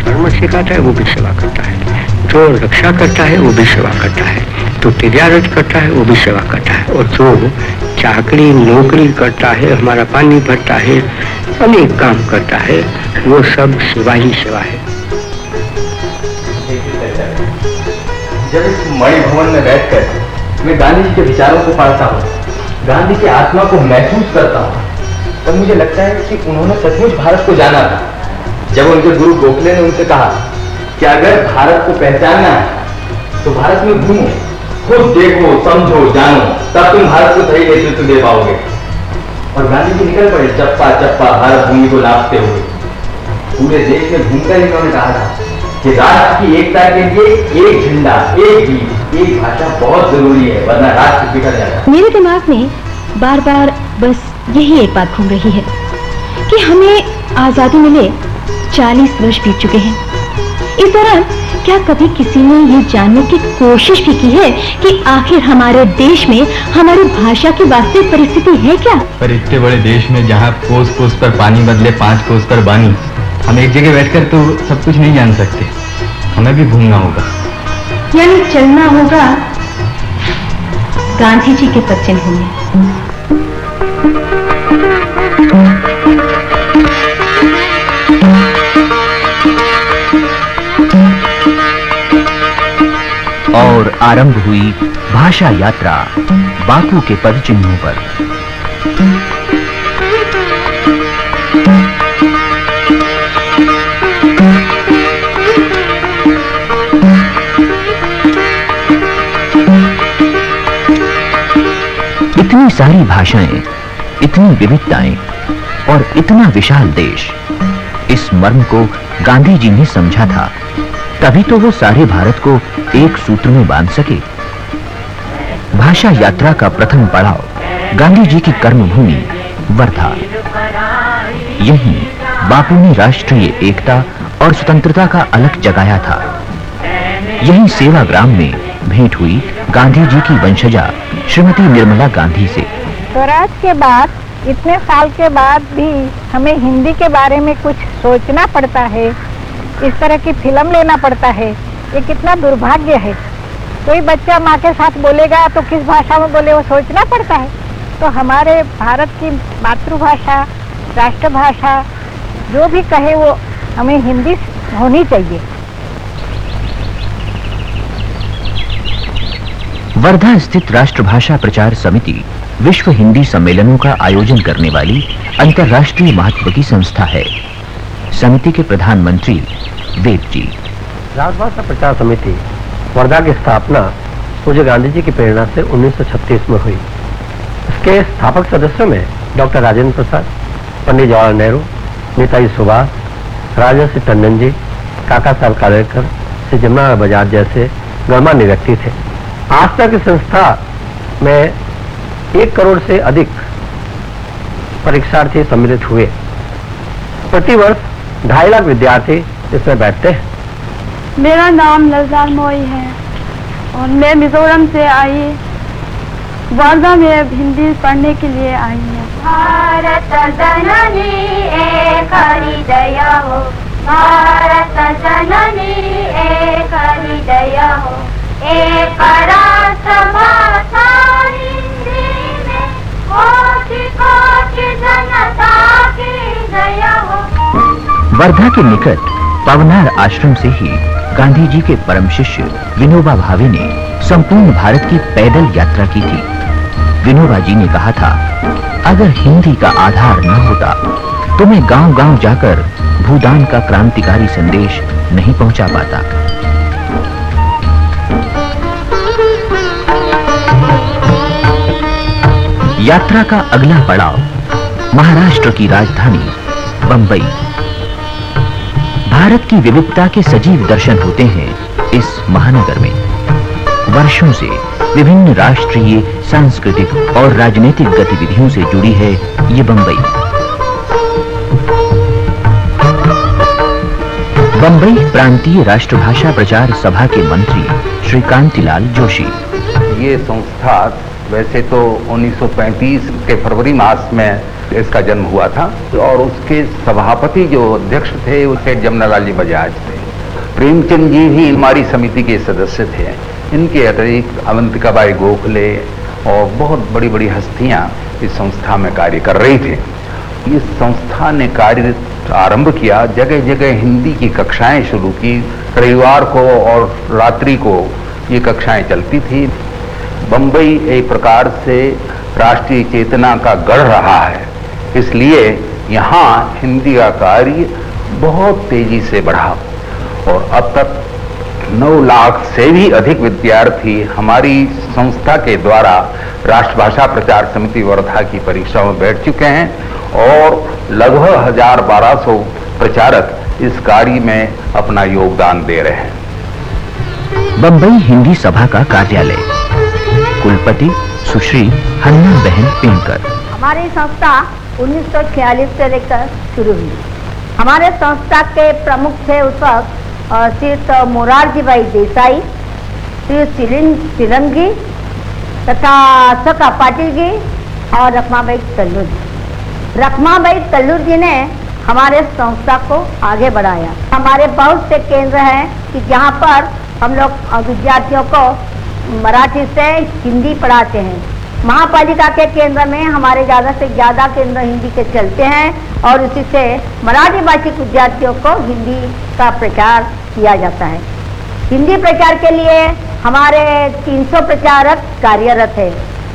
धर्म सिखाता है वो भी सेवा करता है, जो रक्षा करता है वो भी सेवा करता है, तो तिजारत करता है वो भी सेवा करता है, और जो चाकरी नौकरी करता है, हमारा पानी भरता है, अनेक काम करता है, वो सब सेवा ही सेवा है। जब इस मणि भवन में बैठकर मैं गांधी जी के विचारों को पढ़ता हूँ, गांधी की आत्मा को महसूस करता हूँ, तब मुझे लगता है कि उन्होंने सचमुच भारत को जाना था। जब उनके गुरु गोखले ने उनसे कहा कि अगर भारत को पहचानना है तो भारत में घूमो, खुद देखो, समझो, जानो, तब तुम भारत को सही नेतृत्व दे पाओगे। और गांधी जी निकल पड़े चप्पा चप्पा भारत भूमि को नापते हुए। पूरे देश में घूमकर इन्होंने कहा था कि राष्ट्र की एकता के लिए एक झंडा, एक गीत, एक भाषा बहुत जरूरी है, वरना राष्ट्र बिखर जाएगा। मेरे दिमाग में बार बार बस यही एक बात घूम रही है कि हमें आजादी मिले 40 वर्ष बीत चुके हैं। इस दौरान क्या कभी किसी ने ये जानने की कोशिश भी की है कि आखिर हमारे देश में हमारी भाषा की वास्तविक परिस्थिति है क्या? पर इतने बड़े देश में जहाँ कोस कोस पर पानी बदले 5 कोस पर बानी, हम एक जगह बैठकर तो सब कुछ नहीं जान सकते, हमें भी घूमना होगा। यानी चलना होगा गांधी जी के पद चिन्हों में। और आरंभ हुई भाषा यात्रा बापू के पद चिन्हों पर। इतनी सारी भाषाएं, इतनी विविधताएं और इतना विशाल देश, इस मर्म को गांधी जी ने समझा था, तभी तो वो सारे भारत को एक सूत्र में बांध सके। भाषा यात्रा का प्रथम पड़ाव गांधी जी की कर्मभूमि वर्धा। यहीं बापू ने राष्ट्रीय एकता और स्वतंत्रता का अलख जगाया था। यहीं सेवाग्राम में भेंट हुई गांधी जी की वंशजा श्रीमती निर्मला गांधी से। स्वराज के बाद इतने साल के बाद भी हमें हिंदी के बारे में कुछ सोचना पड़ता है, इस तरह की फिल्म लेना पड़ता है, ये कितना दुर्भाग्य है। कोई बच्चा माँ के साथ बोलेगा तो किस भाषा में बोले वो सोचना पड़ता है। तो हमारे भारत की मातृभाषा, राष्ट्रभाषा जो भी कहे वो हमें हिंदी होनी चाहिए। वर्धा स्थित राष्ट्रभाषा प्रचार समिति विश्व हिंदी सम्मेलनों का आयोजन करने वाली अंतर्राष्ट्रीय महत्व की संस्था है। समिति के प्रधानमंत्री वेद जी। राष्ट्रभाषा प्रचार समिति वर्धा की स्थापना पूज्य गांधी जी की प्रेरणा से 1936 में हुई। इसके स्थापक सदस्यों में डॉक्टर राजेंद्र प्रसाद, पंडित जवाहरलाल नेहरू, नेताजी सुभाष, राजर्षि टंडन जी, काका साहब कालेलकर, श्री जमुनालाल बजाज जैसे गणमान्य व्यक्ति थे। आज तक इस संस्था में 1 करोड़ से अधिक परीक्षार्थी सम्मिलित हुए। प्रतिवर्ष 2.5 लाख विद्यार्थी इसमें बैठते हैं। मेरा नाम ललजार मोई है और मैं मिजोरम से आई, वर्धा में हिंदी पढ़ने के लिए आई हूँ। भारत जननी एक हृदय हो, भारत जननी एक हृदय हो, एक राष्ट्र भाषा हिंदी में कोटि कोटि जनता की दया हो। वर्धा के निकट पवनार आश्रम से ही गांधी जी के परम शिष्य विनोबा भावे ने संपूर्ण भारत की पैदल यात्रा की थी। विनोबा जी ने कहा था, अगर हिंदी का आधार न होता तो मैं गांव-गांव जाकर भूदान का क्रांतिकारी संदेश नहीं पहुंचा पाता। यात्रा का अगला पड़ाव महाराष्ट्र की राजधानी बंबई। भारत की विविधता के सजीव दर्शन होते हैं इस महानगर में। वर्षों से विभिन्न राष्ट्रीय, सांस्कृतिक और राजनीतिक गतिविधियों से जुड़ी है ये बंबई। बंबई प्रांतीय राष्ट्रभाषा प्रचार सभा के मंत्री श्री कांतिलाल जोशी। ये संस्था वैसे तो 1935 के फरवरी मास में इसका जन्म हुआ था और उसके सभापति जो अध्यक्ष थे वो सेठ जमुनालाल जी बजाज थे। प्रेमचंद जी भी हमारी समिति के सदस्य थे। इनके अतिरिक्त अवंतिकाबाई गोखले और बहुत बड़ी बड़ी हस्तियां इस संस्था में कार्य कर रही थी। इस संस्था ने कार्य आरंभ किया, जगह जगह हिंदी की कक्षाएं शुरू की। रविवार को और रात्रि को ये कक्षाएं चलती थी। बम्बई एक प्रकार से राष्ट्रीय चेतना का गढ़ रहा है, इसलिए यहाँ हिंदी का कार्य बहुत तेजी से बढ़ा और अब तक 9 लाख से भी अधिक विद्यार्थी हमारी संस्था के द्वारा राष्ट्रभाषा प्रचार समिति वर्धा की परीक्षाओं में बैठ चुके हैं और लगभग 1200 प्रचारक इस कार्य में अपना योगदान दे रहे हैं। बंबई हिंदी सभा का कार्यालय, कुलपति सुश्री हन्ना बहन पेनकर। हमारी संस्था 1946 से लेकर शुरू हुई। हमारे संस्था के प्रमुख थे उस वक्त श्री मोरारजी भाई देसाई, श्री चिलमगी तथा सका पाटिल जी और रखमाबाई तल्लूर जी। रखमाबाई तल्लूर जी ने हमारे संस्था को आगे बढ़ाया। हमारे बहुत से केंद्र हैं कि जहाँ पर हम लोग विद्यार्थियों को मराठी से हिंदी पढ़ाते हैं। महापालिका के केंद्र में हमारे ज़्यादा से ज़्यादा केंद्र हिंदी के चलते हैं और उसी से मराठी भाषिक विद्यार्थियों को हिंदी का प्रचार किया जाता है। हिंदी प्रचार के लिए हमारे 300 प्रचारक कार्यरत है।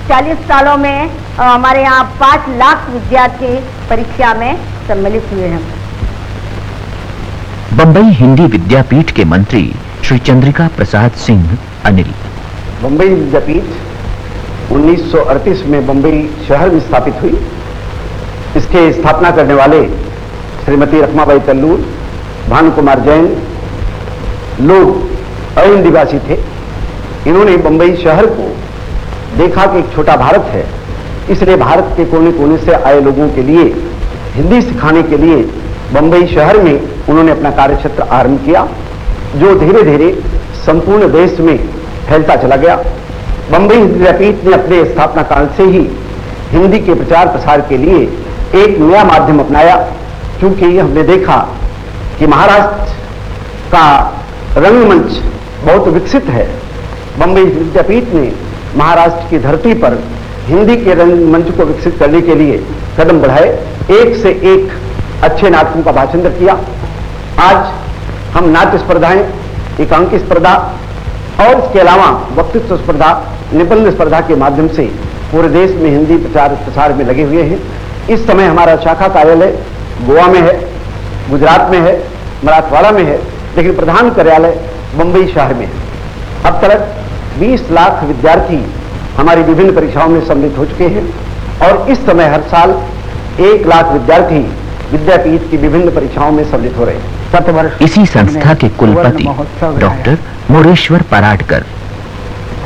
40 सालों में हमारे यहाँ 5 लाख विद्यार्थी परीक्षा में सम्मिलित हुए हैं। बंबई हिंदी विद्यापीठ के मंत्री श्री चंद्रिका प्रसाद सिंह अनिल। बंबई विद्यापीठ 1938 में बंबई शहर में स्थापित हुई। इसके स्थापना करने वाले श्रीमती रखमाबाई तल्लूर, भानु कुमार जैन लोग अहिंदीवासी थे। इन्होंने बंबई शहर को देखा कि एक छोटा भारत है, इसलिए भारत के कोने कोने से आए लोगों के लिए हिंदी सिखाने के लिए बंबई शहर में उन्होंने अपना कार्यक्षेत्र आरंभ किया, जो धीरे धीरे संपूर्ण देश में फैलता चला गया। बंबई विद्यापीठ ने अपने स्थापना काल से ही हिंदी के प्रचार प्रसार के लिए एक नया माध्यम अपनाया, क्योंकि हमने देखा कि महाराष्ट्र का रंगमंच बहुत विकसित है। बंबई विद्यापीठ ने महाराष्ट्र की धरती पर हिंदी के रंगमंच को विकसित करने के लिए कदम बढ़ाए। एक से एक अच्छे नाटकों का भाषण किया। आज हम नाट्य स्पर्धाएं, एकांकी स्पर्धा और इसके अलावा वक्तृत्व स्पर्धा, निबंध स्पर्धा के माध्यम से पूरे देश में हिंदी प्रचार प्रसार में लगे हुए हैं। इस समय हमारा शाखा कार्यालय गोवा में है, गुजरात में है, मराठवाड़ा में है, लेकिन प्रधान कार्यालय बंबई शहर में है। अब तक 20 लाख विद्यार्थी हमारी विभिन्न परीक्षाओं में सम्मिलित हो चुके हैं और इस समय हर साल 1 लाख विद्यार्थी विद्यापीठ की विभिन्न परीक्षाओं में सम्मिलित हो रहे हैं। इसी संस्था के कुलपति डॉक्टर मोरेश्वर पराडकर।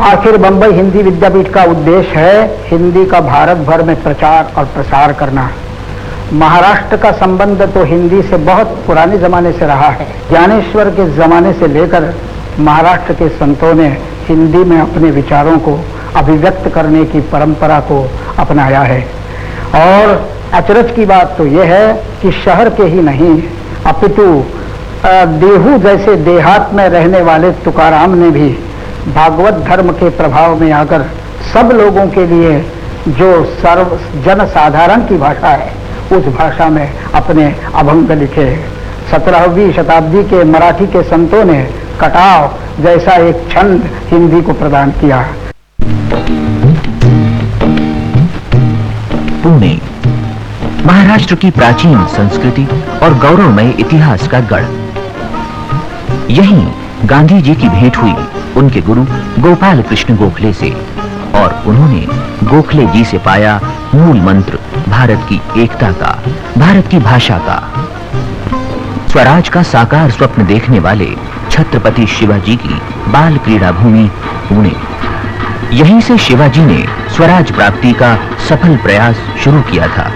आखिर बंबई हिंदी विद्यापीठ का उद्देश्य है हिंदी का भारत भर में प्रचार और प्रसार करना। महाराष्ट्र का संबंध तो हिंदी से बहुत पुराने जमाने से रहा है। ज्ञानेश्वर के जमाने से लेकर महाराष्ट्र के संतों ने हिंदी में अपने विचारों को अभिव्यक्त करने की परंपरा को अपनाया है। और अचरज की बात तो यह है कि शहर के ही नहीं अपितु देहू जैसे देहात में रहने वाले तुकाराम ने भी भागवत धर्म के प्रभाव में आकर सब लोगों के लिए जो सर्व जन साधारण की भाषा है उस भाषा में अपने अभंग लिखे। 17वीं शताब्दी के मराठी के संतों ने कटाव जैसा एक छंद हिंदी को प्रदान किया। पुणे महाराष्ट्र की प्राचीन संस्कृति और गौरवमय इतिहास का गढ़। यहीं गांधी जी की भेंट हुई उनके गुरु गोपाल कृष्ण गोखले से और उन्होंने गोखले जी से पाया मूल मंत्र भारत की एकता का, भारत की भाषा का। स्वराज का साकार स्वप्न देखने वाले छत्रपति शिवाजी की बाल क्रीड़ा भूमि पुणे। यहीं से शिवाजी ने स्वराज प्राप्ति का सफल प्रयास शुरू किया था।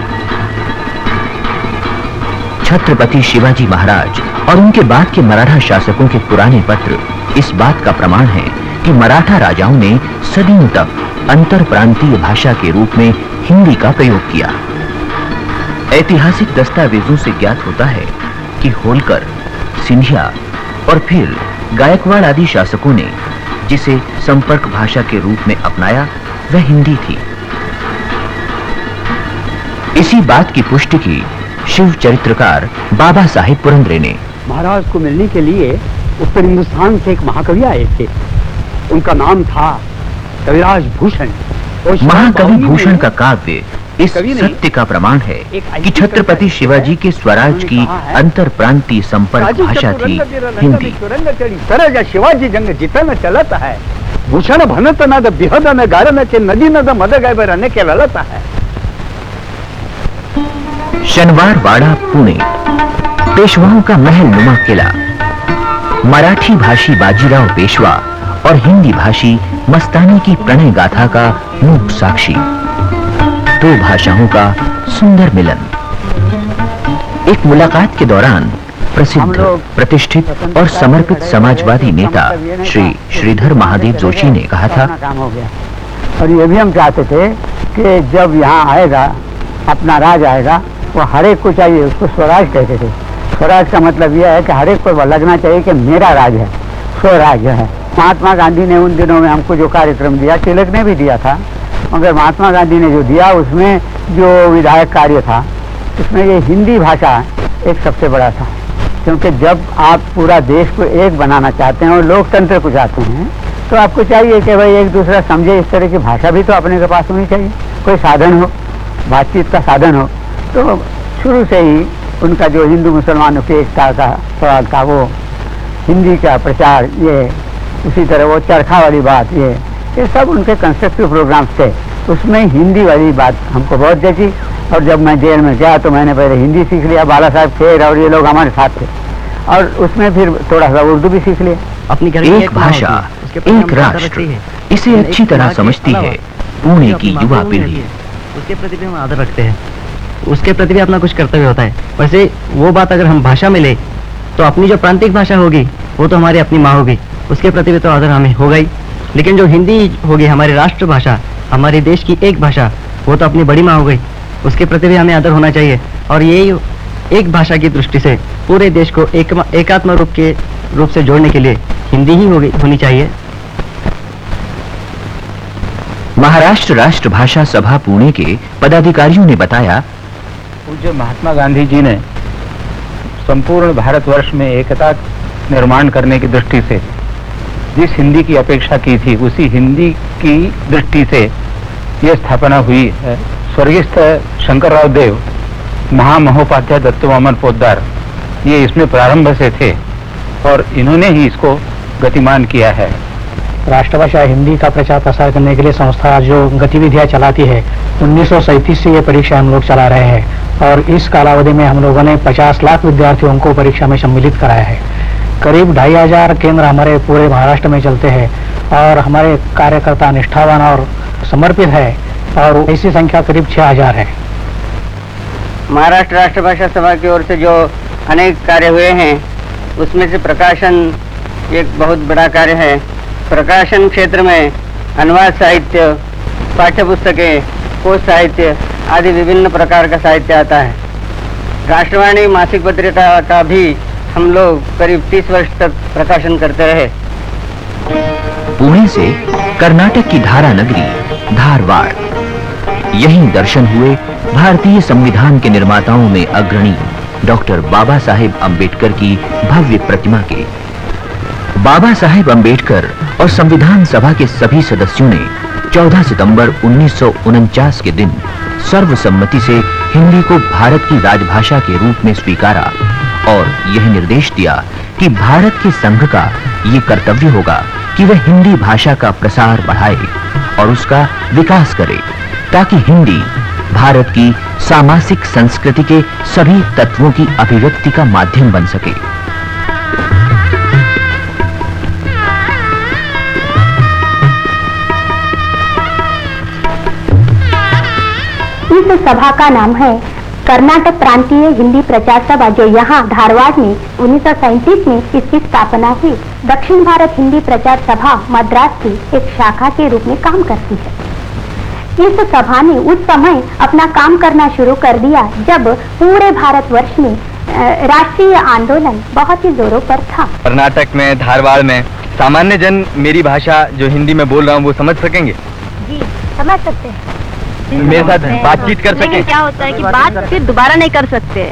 छत्रपति शिवाजी महाराज और उनके बाद के मराठा शासकों के पुराने पत्र इस बात का प्रमाण है कि मराठा राजाओं ने सदियों तक अंतर प्रांतीय भाषा के रूप में हिंदी का प्रयोग किया। ऐतिहासिक दस्तावेजों से ज्ञात होता है कि होलकर, सिंधिया और फिर गायकवाड़ आदि शासकों ने जिसे संपर्क भाषा के रूप में अपनाया वह हिंदी थी। इसी बात की पुष्टि की शिव चरित्रकार बाबा साहेब पुरंदरे ने। महाराज को मिलने के लिए उत्तर हिंदुस्तान से एक महाकवि आए थे। उनका नाम था कविराज भूषण। महाकवि भूषण का काव्य इस सत्य का प्रमाण है कि छत्रपति शिवाजी के स्वराज की अंतर प्रांतीय संपर्क भाषा थी हिंदी। शिवाजी जंग जितन चलता है, भूषण भनत न बिहद न गारन के नदी न मद गए रहने के ललता है। शनिवार वाड़ा पुणे, पेशवाओं का महल नुमा किला, मराठी भाषी बाजीराव पेशवा और हिंदी भाषी मस्तानी की प्रणय गाथा का मूक साक्षी, दो भाषाओं का सुंदर मिलन। एक मुलाकात के दौरान प्रसिद्ध, प्रतिष्ठित और समर्पित समाजवादी नेता श्री श्रीधर महादेव जोशी ने कहा था, और ये भी हम चाहते थे कि जब यहाँ आएगा अपना राज आएगा वो हर एक को चाहिए, उसको स्वराज कहते थे। स्वराज का मतलब यह है कि हर एक को लगना चाहिए कि मेरा राज है, स्वराज है। महात्मा गांधी ने उन दिनों में हमको जो कार्यक्रम दिया, तिलक ने भी दिया था, मगर महात्मा गांधी ने जो दिया उसमें जो विधायक कार्य था उसमें ये हिंदी भाषा एक सबसे बड़ा था। क्योंकि जब आप पूरा देश को एक बनाना चाहते हैं और लोकतंत्र को चाहते हैं तो आपको चाहिए कि भाई एक दूसरा समझे। इस तरह की भाषा भी तो अपने के पास होनी चाहिए, कोई साधन हो, बातचीत का साधन हो। तो शुरू से ही उनका जो हिंदू मुसलमानों की एकता का सवाल था वो हिंदी का प्रचार, ये उसी तरह वो चरखा वाली बात, ये सब उनके कंस्ट्रक्टिव प्रोग्राम्स थे। उसमें हिंदी वाली बात हमको बहुत जची। और जब मैं जेल में गया तो मैंने पहले हिंदी सीख लिया, बाला साहब खेर और ये लोग हमारे साथ थे, और उसमें फिर थोड़ा सा उर्दू भी सीख लिया। अपनी एक भाषा, एक राष्ट्र, इसे अच्छी तरह समझती है पुणे की युवा पीढ़ी। उसके प्रति भी हम आदर रखते हैं, उसके प्रति भी अपना कुछ कर्तव्य होता है। वैसे वो बात अगर हम भाषा में ले तो अपनी जो प्रांतिक भाषा होगी वो तो हमारी अपनी माँ होगी, उसके प्रति भी तो आदर हमें होगा ही। लेकिन जो हिंदी होगी हमारी राष्ट्रभाषा, हमारे देश की एक भाषा, वो तो अपनी बड़ी माँ हो गई, उसके प्रति भी हमें आदर होना चाहिए। और यही एक भाषा की दृष्टि से पूरे देश को एकात्म रूप से जोड़ने के लिए हिंदी ही होनी चाहिए। महाराष्ट्र राष्ट्र भाषा सभा पुणे के पदाधिकारियों ने बताया, पूज्य महात्मा गांधी जी ने संपूर्ण भारतवर्ष में एकता निर्माण करने की दृष्टि से जिस हिंदी की अपेक्षा की थी उसी हिंदी की दृष्टि से यह स्थापना हुई है। स्वर्गीय शंकरराव देव, महामहोपाध्याय दत्तवामन पोद्दार, ये इसमें प्रारंभ से थे और इन्होंने ही इसको गतिमान किया है। राष्ट्रभाषा हिंदी का प्रचार प्रसार करने के लिए संस्था जो गतिविधियां चलाती है, 1937 से ये परीक्षा हम लोग चला रहे हैं और इस कालावधि में हम लोगों ने 50 लाख विद्यार्थियों को परीक्षा में सम्मिलित कराया है। करीब 2500 केंद्र हमारे पूरे महाराष्ट्र में चलते हैं और हमारे कार्यकर्ता निष्ठावान और समर्पित है और ऐसी संख्या करीब 6000 है। महाराष्ट्र राष्ट्रभाषा सभा की ओर से जो अनेक कार्य हुए हैं उसमें से प्रकाशन एक बहुत बड़ा कार्य है। प्रकाशन क्षेत्र में अनुवाद साहित्य, पाठ्य पुस्तकें, कोश साहित्य आदि विभिन्न प्रकार का साहित्य आता है। राष्ट्रवाणी मासिक पत्रिका का भी हम लोग करीब 30 वर्ष तक प्रकाशन करते रहे। पुणे से कर्नाटक की धारा नगरी धारवाड़, यहीं दर्शन हुए भारतीय संविधान के निर्माताओं में अग्रणी डॉक्टर बाबा साहेब अम्बेडकर की भव्य प्रतिमा के। बाबा साहेब अम्बेडकर और संविधान सभा के सभी सदस्यों ने 14 सितंबर 1949 के दिन सर्वसम्मति से हिंदी को भारत की राजभाषा के रूप में स्वीकारा और यह निर्देश दिया कि भारत के संघ का ये कर्तव्य होगा कि वह हिंदी भाषा का प्रसार बढ़ाए और उसका विकास करे ताकि हिंदी भारत की सामासिक संस्कृति के सभी तत्वों की अभिव्यक्ति का माध्यम बन सके। इस सभा का नाम है कर्नाटक प्रांतीय हिंदी प्रचार सभा, जो यहाँ धारवाड़ में 1937 में इसकी स्थापना हुई। दक्षिण भारत हिंदी प्रचार सभा मद्रास की एक शाखा के रूप में काम करती है। इस सभा ने उस समय अपना काम करना शुरू कर दिया जब पूरे भारतवर्ष में राष्ट्रीय आंदोलन बहुत ही जोरों पर था। कर्नाटक में, धारवाड़ में सामान्य जन मेरी भाषा जो हिंदी में बोल रहा हूँ वो समझ सकेंगे? जी समझ सकते हैं। मेरे साथ बातचीत कर सकें? क्या होता है कि बात फिर दोबारा नहीं कर सकते,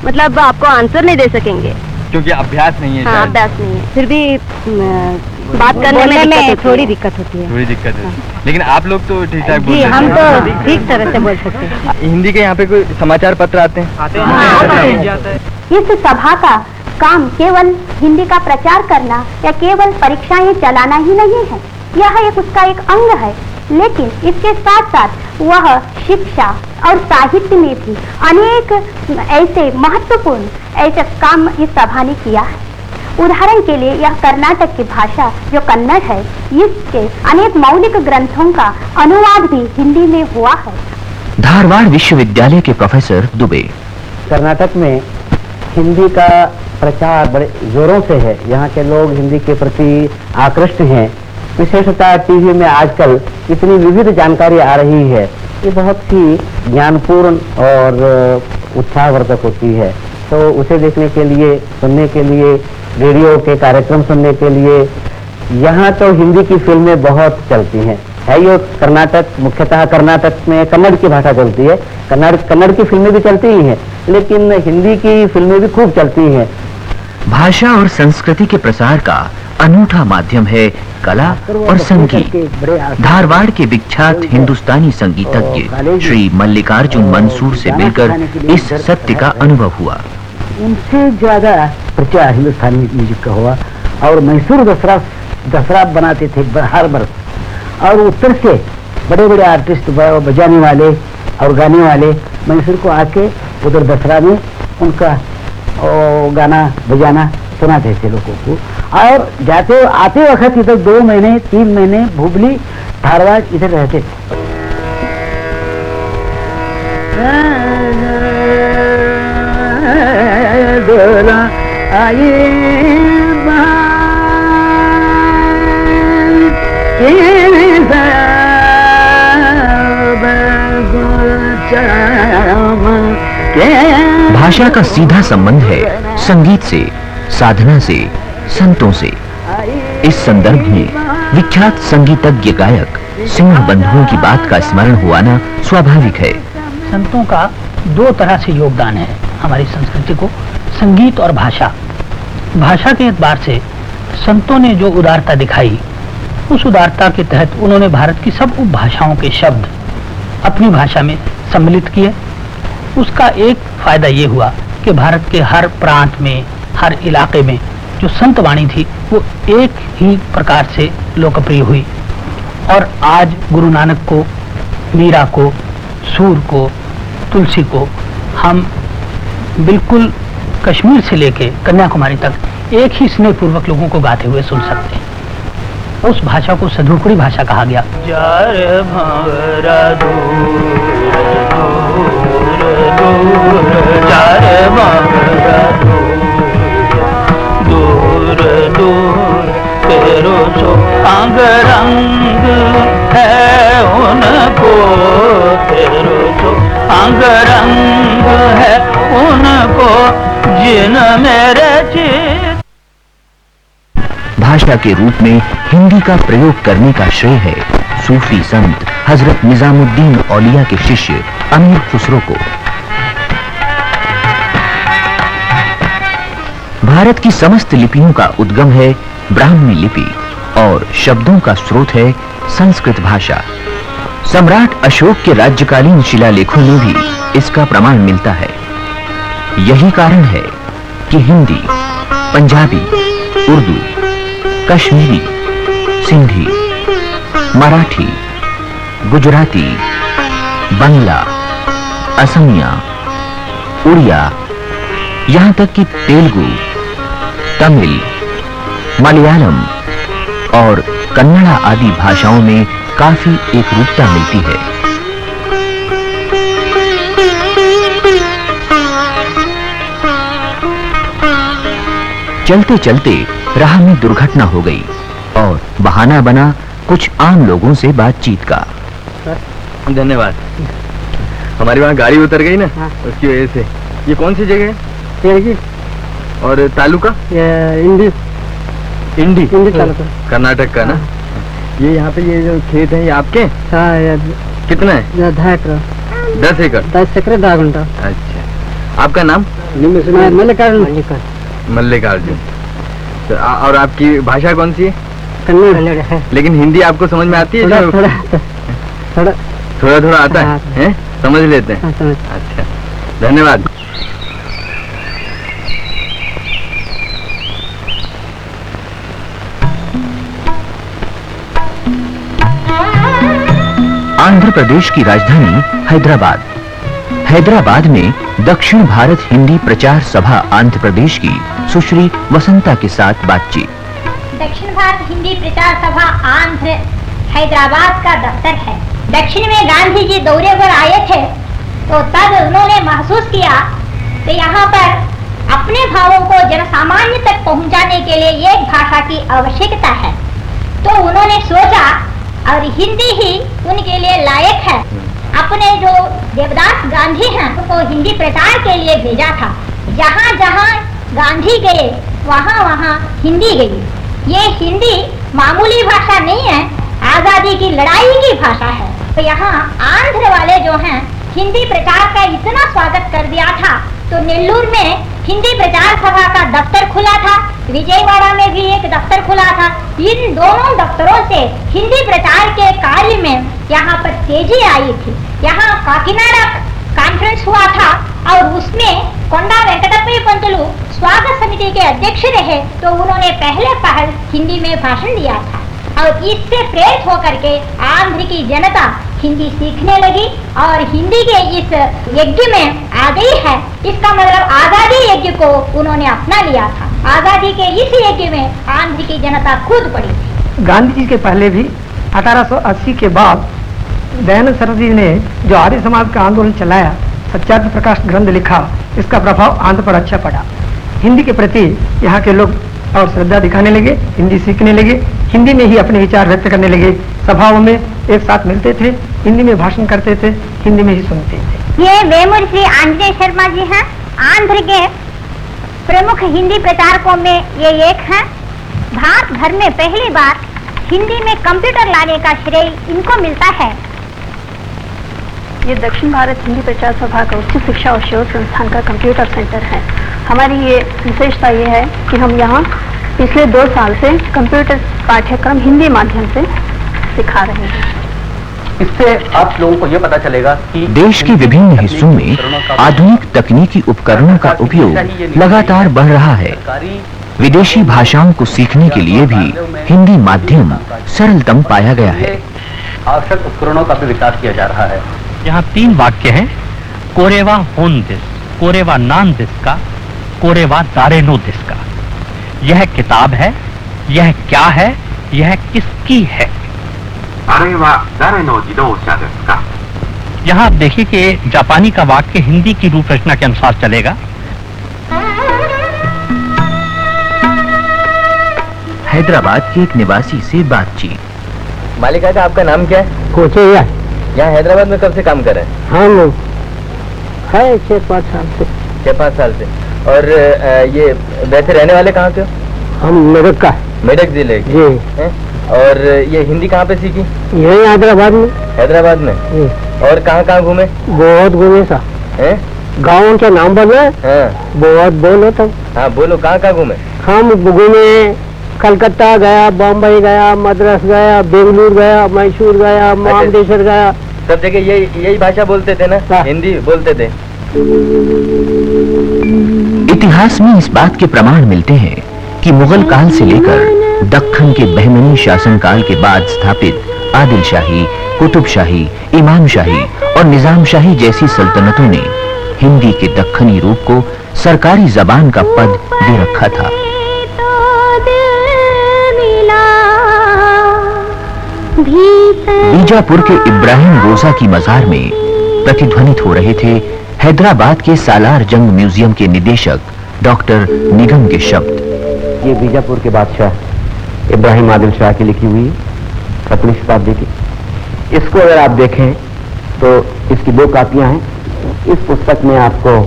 मतलब आपको आंसर नहीं दे सकेंगे क्योंकि अभ्यास नहीं है। हाँ, शायद। अभ्यास नहीं है, फिर भी बात करने में थोड़ी दिक्कत होती है। थोड़ी दिक्कत है, लेकिन आप लोग तो ठीक ठाक बोल जी, रहे हम हैं। तो ठीक तरह से बोल सकते हैं। हिंदी के यहाँ पे कोई समाचार पत्र आते हैं? इस सभा का काम केवल हिंदी का प्रचार करना या केवल परीक्षाएं चलाना ही नहीं है, यह एक उसका एक अंग है, लेकिन इसके साथ साथ वह शिक्षा और साहित्य में भी अनेक ऐसे महत्वपूर्ण ऐसे काम इस सभा ने किया है। उदाहरण के लिए यह कर्नाटक की भाषा जो कन्नड़ है, इसके अनेक मौलिक ग्रंथों का अनुवाद भी हिंदी में हुआ है। धारवाड़ विश्वविद्यालय के प्रोफेसर दुबे। कर्नाटक में हिंदी का प्रचार बड़े जोरों से है। यहाँ के लोग हिंदी के प्रति आकृष्ट हैं। विशेषतः टीवी में आजकल इतनी विविध जानकारी आ रही है, ये बहुत ही ज्ञानपूर्ण और उत्साहवर्धक होती है। तो उसे देखने के लिए, सुनने के लिए, रेडियो के कार्यक्रम सुनने के लिए यहाँ तो हिंदी की फिल्में बहुत चलती हैं। है ये कर्नाटक, मुख्यतः कर्नाटक में कन्नड़ की भाषा चलती है। कन्नड़ की फिल्में भी चलती ही हैं, लेकिन हिंदी की फिल्में भी खूब चलती हैं। भाषा और संस्कृति के प्रसार का अनूठा माध्यम है कला और संगीत। धारवाड़ के विख्यात हिंदुस्तानी संगीतज्ञ श्री मल्लिकार्जुन मंसूर से मिलकर इस सत्य का अनुभव हुआ। उनसे ज्यादा प्रचार हिंदुस्तानी म्यूजिक का हुआ और मैसूर दसरा बनाते थे हर वर्ष, और उत्तर से बड़े बड़े आर्टिस्ट बजाने वाले और गाने वाले मैसूर को आके उधर दसरा में उनका गाना बजाना सुनाते थे लोगों को। और जाते आते वक्त इधर 2 महीने 3 महीने हुबली धारवाड़ इधर रहते थे। भाषा का सीधा संबंध है संगीत से, साधना से, संतों से। इस संदर्भ में विख्यात संगीतज्ञ गायक सिंह बंधुओं की बात का स्मरण हुआ ना स्वाभाविक है। संतों का 2 तरह से योगदान है हमारी संस्कृति को, संगीत और भाषा। भाषा के एतबार से संतों ने जो उदारता दिखाई, उस उदारता के तहत उन्होंने भारत की सब उपभाषाओं के शब्द अपनी भाषा में सम्मिलित किए। उसका एक फायदा ये हुआ कि भारत के हर प्रांत में, हर इलाके में जो संत वाणी थी वो एक ही प्रकार से लोकप्रिय हुई। और आज गुरु नानक को, मीरा को, सूर को, तुलसी को हम बिल्कुल कश्मीर से लेके कन्याकुमारी तक एक ही स्नेहपूर्वक लोगों को गाते हुए सुन सकते हैं। उस भाषा को सधुकुड़ी भाषा कहा गया। अंगरंग है उनको, अंगरंग है उनको जिन मेरे चित। भाषा के रूप में हिंदी का प्रयोग करने का श्रेय है सूफी संत हजरत निजामुद्दीन औलिया के शिष्य अमीर खुसरो को। भारत की समस्त लिपियों का उद्गम है ब्राह्मी लिपि और शब्दों का स्रोत है संस्कृत भाषा। सम्राट अशोक के राज्यकालीन शिलालेखों में भी इसका प्रमाण मिलता है। यही कारण है कि हिंदी, पंजाबी, उर्दू, कश्मीरी, सिंधी, मराठी, गुजराती, बंगला, असमिया, उड़िया, यहाँ तक कि तेलुगु, तमिल, मलयालम और कन्नड़ा आदि भाषाओं में काफी एकरूपता मिलती है। चलते चलते राह में दुर्घटना हो गई और बहाना बना कुछ आम लोगों से बातचीत का। धन्यवाद। हमारी वहाँ गाड़ी उतर गई ना, उसकी वजह से। ये कौन सी जगह है? तेलगी। और तालुका? इंडी। इंडी तालुका, कर्नाटक का ना। ये यहाँ पे ये जो खेत है ये आपके? हाँ, कितना है? 10 एकड़। 10 एकड़? 10 एकड़ 10 घंटा। अच्छा, आपका नाम? मल्लिकार्जुन। मल्लिकार्जुन। तो और आपकी भाषा कौन सी है? कन्नड़ है। लेकिन हिंदी आपको समझ में आती है? थोड़ा थोड़ा आता है? समझ लेते हैं? अच्छा, धन्यवाद। आंध्र प्रदेश की राजधानी हैदराबाद। हैदराबाद में दक्षिण भारत हिंदी प्रचार सभा आंध्र प्रदेश की सुश्री वसंता के साथ बातचीत। दक्षिण भारत हिंदी प्रचार सभा आंध्र हैदराबाद का दफ्तर है। दक्षिण में गांधी जी दौरे पर आए थे तो तब उन्होंने महसूस किया कि यहाँ पर अपने भावों को जनसामान्य तक पहुँचाने के लिए एक भाषा की आवश्यकता है। तो उन्होंने सोचा और हिंदी ही उनके लिए लायक है। अपने जो देवदास गांधी हैं उनको हिंदी प्रचार के लिए भेजा था। जहाँ जहाँ गांधी गए वहाँ वहाँ हिंदी गई। ये हिंदी मामूली भाषा नहीं है, आजादी की लड़ाई की भाषा है। तो यहाँ आंध्र वाले जो हैं हिंदी प्रचार का इतना स्वागत कर दिया था तो नेल्लूर में हिंदी प्रचार सभा का दफ्तर खुला था, विजयवाड़ा में भी एक दफ्तर खुला था। इन दोनों दफ्तरों से हिंदी प्रचार के कार्य में यहाँ पर तेजी आई थी। यहाँ काकीनाडा कॉन्फ्रेंस हुआ था और उसमें कोंडा वेंकटप्पय पंतुलु स्वागत समिति के अध्यक्ष रहे तो उन्होंने पहल हिंदी में भाषण दिया था और इससे प्रेरित होकर के आंध्र की जनता हिंदी सीखने लगी और हिंदी के इस यज्ञ में आ गई है। इसका मतलब आजादी यज्ञ को उन्होंने अपना लिया था। आजादी के इस यज्ञ में आंध्र की जनता खुद पड़ी थी। गांधी जी के पहले भी 1880 के बाद दयानंद सरस्वती ने जो आर्य समाज का आंदोलन चलाया, सत्याग्रह प्रकाश ग्रंथ लिखा, इसका प्रभाव आंध्र पर अच्छा पड़ा। हिंदी के प्रति यहाँ के लोग और श्रद्धा दिखाने लगे, हिंदी सीखने लगे, हिंदी में ही अपने विचार व्यक्त करने लगे। सभाओं में एक साथ मिलते थे, हिंदी में भाषण करते थे, हिंदी में ही सुनते थे। ये वेमूर श्री आंजनेय शर्मा जी हैं, आंध्र के प्रमुख हिंदी प्रचारकों में ये एक हैं। भारत भर में पहली बार हिंदी में कंप्यूटर लाने का श्रेय इनको मिलता है। ये दक्षिण भारत हिंदी प्रचार सभा का उच्च शिक्षा और शोध संस्थान का कंप्यूटर सेंटर है। हमारी ये विशेषता ये है कि हम यहाँ पिछले 2 साल से कंप्यूटर पाठ्यक्रम हिंदी माध्यम से सिखा रहे हैं। इससे आप लोगों को ये पता चलेगा कि देश के विभिन्न हिस्सों में आधुनिक तकनीकी उपकरणों का उपयोग लगातार बढ़ रहा है। विदेशी भाषाओं को सीखने के लिए भी हिंदी माध्यम सरलतम पाया गया है। आवश्यक उपकरणों का भी विकास किया जा रहा है। यहाँ 3 वाक्य हैं। कोरेवा होन दिस, कोरेवा नान दिस का, कोरेवा दारेनो दिस का। यह किताब है, यह क्या है, यह किसकी है। यहाँ आप देखिए कि जापानी का वाक्य हिंदी की रूप रचना के अनुसार चलेगा। हैदराबाद के एक निवासी से बातचीत। मालिक साहब, आपका नाम क्या है? कोचैया। यहाँ हैदराबाद में कब से काम कर रहे हैं? हम है 6-5 साल से। 6-5 साल से। और ये वैसे रहने वाले कहाँ के हो? हम मेरठ का। मेरठ जिले के हैं। और ये हिंदी कहाँ पे सीखी? यही हैदराबाद में। हैदराबाद में। और कहाँ घूमे? बहुत घूमे सा है। गाँव के नाम बोले? हाँ। बहुत बोलो तब। हाँ बोलो, कहाँ घूमे? हम घूमे, कलकत्ता गया, बम्बई गया, मद्रास गया, बेंगलुरु गया, मैसूर गया, महाबलेश्वर गया। सब जगह यही भाषा बोलते थे ना? हिंदी बोलते थे। इतिहास में इस बात के प्रमाण मिलते हैं कि मुगल काल से लेकर दक्खन के बहमनी शासनकाल के बाद स्थापित आदिल शाही, कुतुब शाही, इमाम शाही और निजाम शाही जैसी सल्तनतों ने हिंदी के दक्खनी रूप को सरकारी जबान का पद दे रखा था। बीजापुर के इब्राहिम रोजा की मजार में प्रतिध्वनित हो रहे थे हैदराबाद के सालार जंग म्यूजियम के निदेशक डॉक्टर निगम के शब्द। ये बीजापुर के बादशाह इब्राहिम आदिल शाह की लिखी हुई 17वीं शताब्दी की। इसको अगर आप देखें तो इसकी 2 कापियां हैं। इस पुस्तक में आपको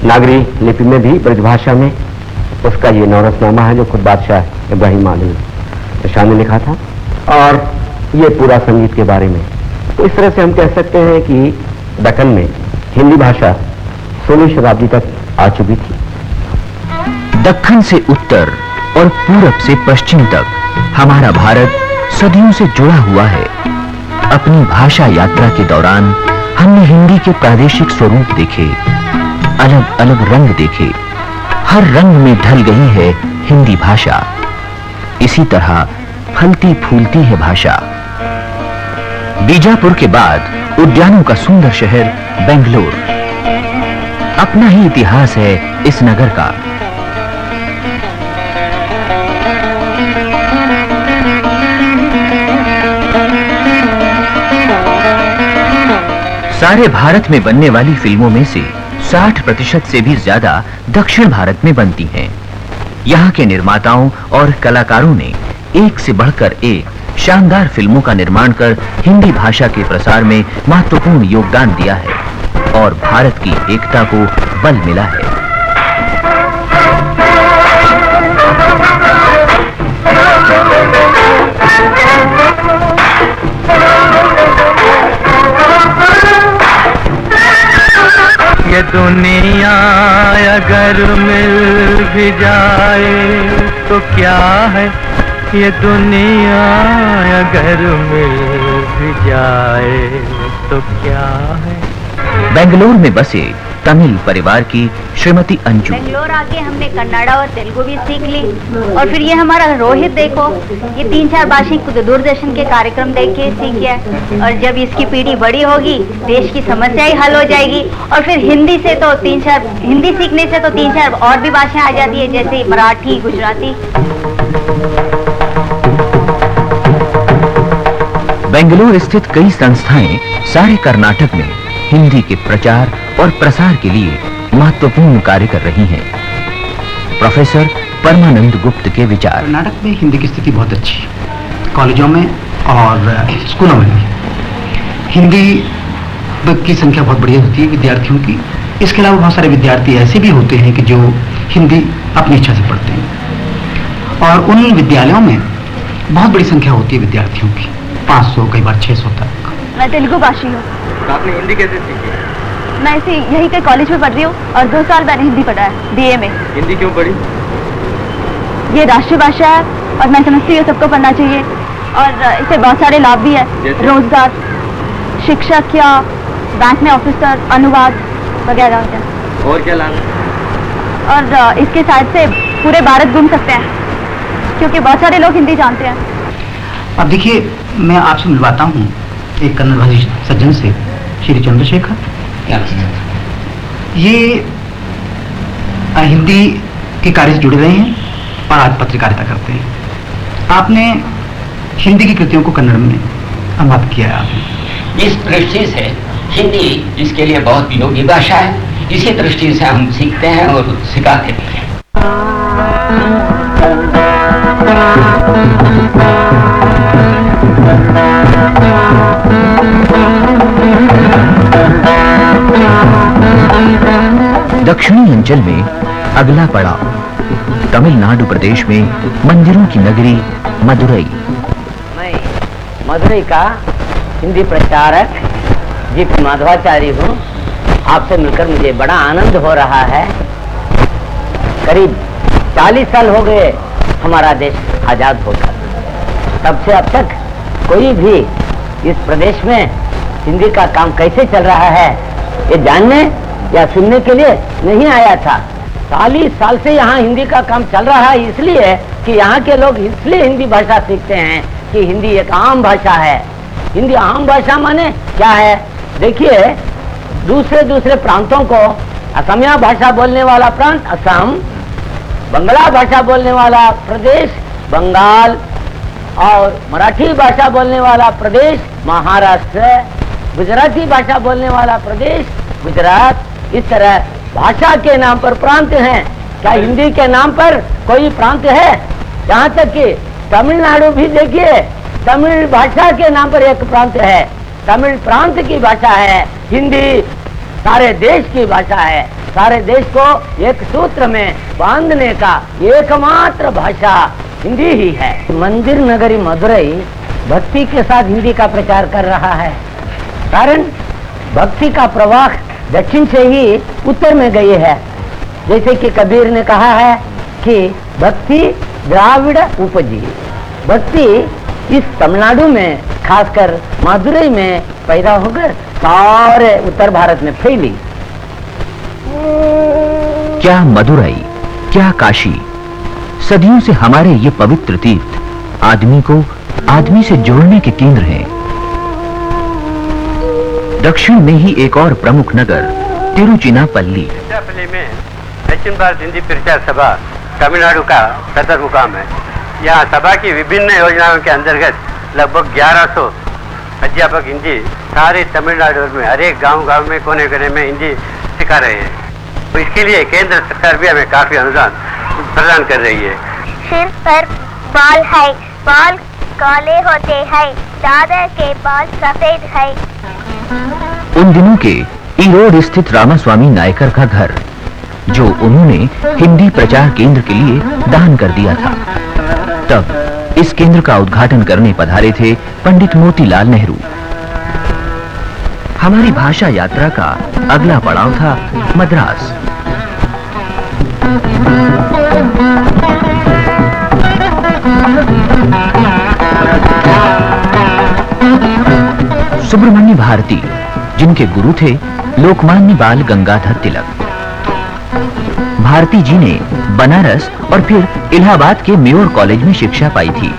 नागरी लिपि में भी ब्रजभाषा में उसका ये नौरसनामा है जो खुद बादशाह इब्राहिम आदिल शाह ने लिखा था, और ये पूरा संगीत के बारे में। तो इस तरह से हम कह सकते हैं कि दक्कन में हिंदी भाषा 16वीं शताब्दी तक आ चुकी थी। दक्कन से उत्तर और पूरब से पश्चिम तक हमारा भारत सदियों से जुड़ा हुआ है। अपनी भाषा यात्रा के दौरान हमने हिंदी के प्रादेशिक स्वरूप देखे, अलग अलग रंग देखे, हर रंग में ढल गई है हिंदी भाषा। इसी तरह फलती फूलती है भाषा। बीजापुर के बाद उद्यानों का सुंदर शहर बेंगलोर, अपना ही इतिहास है इस नगर का। सारे भारत में बनने वाली फिल्मों में से 60% से भी ज्यादा दक्षिण भारत में बनती हैं। यहाँ के निर्माताओं और कलाकारों ने एक से बढ़कर एक शानदार फिल्मों का निर्माण कर हिंदी भाषा के प्रसार में महत्वपूर्ण योगदान दिया है और भारत की एकता को बल मिला है। ये दुनिया अगर मिल भी जाए तो क्या है, ये दुनिया अगर मिल भी जाए तो क्या है। बेंगलोर में बसे तमिल परिवार की श्रीमती अंजू। बेंगलोर आके हमने कन्नड़ा और तेलुगु भी सीख ली, और फिर ये हमारा रोहित देखो, ये 3-4 भाषाएं खुद दूरदर्शन के कार्यक्रम देख के सीख गया। और जब इसकी पीढ़ी बड़ी होगी, देश की समस्याएं हल हो जाएगी, और फिर हिंदी से तो 3-4 हिंदी सीखने से तो 3-4 और भी भाषाएं आ जाती है, जैसे मराठी, गुजराती। बेंगलोर स्थित कई संस्थाएं सारे कर्नाटक में हिंदी के प्रचार और प्रसार के लिए महत्वपूर्ण कार्य कर रही हैं। प्रोफेसर परमानंद गुप्त के विचार। कर्नाटक में हिंदी की स्थिति बहुत अच्छी है, कॉलेजों में और स्कूलों में भी हिंदी की संख्या बहुत बढ़िया होती है विद्यार्थियों की। इसके अलावा बहुत सारे विद्यार्थी ऐसे भी होते हैं कि जो हिंदी अपनी इच्छा से पढ़ते हैं, और उन विद्यालयों में बहुत बड़ी संख्या होती है विद्यार्थियों की, 500 कई बार 600 तक। मैं तेलुगु भाषी हूँ। तो आपने हिंदी कैसे सीखी? मैं इसी यहीं के कॉलेज में पढ़ रही हूँ और 2 साल मैंने हिंदी पढ़ा है, BA में। हिंदी क्यों पढ़ी? ये राष्ट्रीय भाषा है और मैं समझती हूँ सबको पढ़ना चाहिए, और इससे बहुत सारे लाभ भी है, रोजगार, शिक्षक या बैंक में ऑफिसर, अनुवाद वगैरह वगैरह। और क्या लाभ? और इसके साथ से पूरे भारत घूम सकते हैं, क्योंकि बहुत सारे लोग हिंदी जानते हैं। अब देखिए, मैं आपसे मिलवाता हूँ एक कन्नड़ भाषी सज्जन से, श्री चंद्रशेखर। ये हिंदी के कार्य से जुड़े रहे हैं और आज पत्रकारिता करते हैं। आपने हिंदी की कृतियों को कन्नड़ में अनुवाद किया है आपने। इस दृष्टि से हिंदी इसके लिए बहुत उपयोगी भाषा है। इसी दृष्टि से हम सीखते हैं और सिखाते भी हैं। दक्षिणी अंचल में अगला पड़ाव तमिलनाडु प्रदेश में मंदिरों की नगरी मदुरई। मैं मदुरई का हिंदी प्रचारक जीपी माधवाचार्य हूँ। आपसे मिलकर मुझे बड़ा आनंद हो रहा है। करीब 40 साल हो गए हमारा देश आजाद होकर, तब से अब तक कोई भी इस प्रदेश में हिंदी का काम कैसे चल रहा है ये जानने या सुनने के लिए नहीं आया था। 40 साल से यहाँ हिंदी का काम चल रहा है, इसलिए कि यहाँ के लोग इसलिए हिंदी भाषा सीखते हैं कि हिंदी एक आम भाषा है। हिंदी आम भाषा माने क्या है? देखिए, दूसरे प्रांतों को असमिया भाषा बोलने वाला प्रांत असम, बंगला भाषा बोलने वाला प्रदेश बंगाल, और मराठी भाषा बोलने वाला प्रदेश महाराष्ट्र, गुजराती भाषा बोलने वाला प्रदेश गुजरात। इस तरह भाषा के नाम पर प्रांत हैं। क्या हिंदी के नाम पर कोई प्रांत है? यहाँ तक कि तमिलनाडु भी देखिए, तमिल भाषा के नाम पर एक प्रांत है, तमिल प्रांत की भाषा है। हिंदी सारे देश की भाषा है। सारे देश को एक सूत्र में बांधने का एकमात्र भाषा हिंदी ही है। मंदिर नगरी मदुरई भक्ति के साथ हिंदी का प्रचार कर रहा है, कारण भक्ति का प्रवाह दक्षिण से ही उत्तर में गई है। जैसे कि कबीर ने कहा है कि भक्ति द्राविड़ उपजी, भक्ति इस तमिलनाडु में खासकर मदुरई में पैदा होकर सारे उत्तर भारत में फैली। क्या मदुरई, क्या काशी, सदियों से हमारे ये पवित्र तीर्थ आदमी को आदमी से जोड़ने के केंद्र हैं। दक्षिण में ही एक और प्रमुख नगर तिरुचिनापल्ली में दक्षिण भारत हिंदी प्रचार सभा तमिलनाडु का सदर मुकाम है। यहाँ सभा की विभिन्न योजनाओं के अंतर्गत लगभग 1100 अध्यापक हिंदी सारे तमिलनाडु में हर एक गांव में कोने कोने में हिंदी सिखा रहे हैं। तो इसके लिए केंद्र सरकार भी हमें काफी अनुदान प्रदान कर रही है। सिर पर बाल है, बाल काले होते हैं, दादा के बाल सफेद है। उन दिनों के ईरोड स्थित रामास्वामी नायकर का घर, जो उन्होंने हिंदी प्रचार केंद्र के लिए दान कर दिया था। तब इस केंद्र का उद्घाटन करने पधारे थे पंडित मोतीलाल नेहरू। हमारी भाषा यात्रा का अगला पड़ाव था मद्रास। सुब्रमण्य भारती, जिनके गुरु थे लोकमान्य बाल गंगाधर तिलक। भारती जी ने बनारस और फिर इलाहाबाद के मेयोर कॉलेज में शिक्षा पाई थी।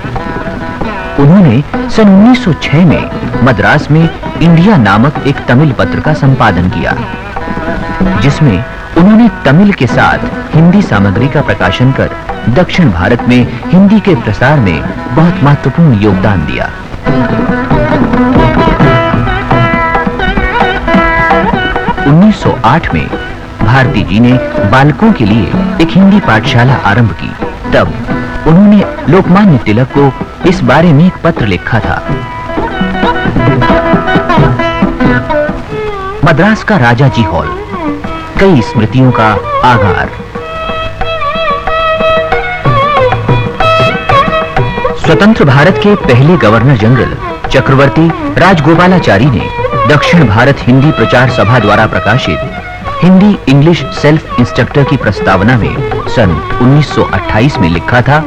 उन्होंने सन 1906 में मद्रास में इंडिया नामक एक तमिल पत्र का संपादन किया, जिसमें उन्होंने तमिल के साथ हिंदी सामग्री का प्रकाशन कर दक्षिण भारत में हिंदी के प्रसार में बहुत महत्वपूर्ण योगदान दिया। 1908 में भारती जी ने बालकों के लिए एक हिंदी पाठशाला आरंभ की। तब उन्होंने लोकमान्य तिलक को इस बारे में एक पत्र लिखा था। मद्रास का राजाजी हॉल, कई स्मृतियों का आगार। स्वतंत्र भारत के पहले गवर्नर जनरल चक्रवर्ती राजगोपालाचारी ने दक्षिण भारत हिंदी प्रचार सभा द्वारा प्रकाशित हिंदी इंग्लिश सेल्फ इंस्ट्रक्टर की प्रस्तावना में सन 1928 में लिखा था,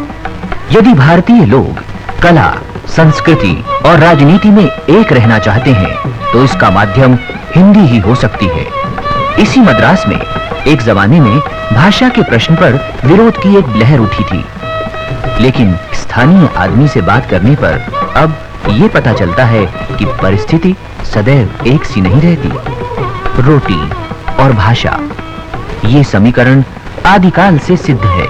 यदि भारतीय लोग कला, संस्कृति और राजनीति में एक रहना चाहते हैं तो इसका माध्यम हिंदी ही हो सकती है। इसी मद्रास में एक जमाने में भाषा के प्रश्न पर विरोध की एक लहर उठी थी, लेकिन स्थानीय आदमी से बात करने पर अब ये पता चलता है कि परिस्थिति सदैव एक सी नहीं रहती। रोटी और भाषा, ये समीकरण आदिकाल से सिद्ध है।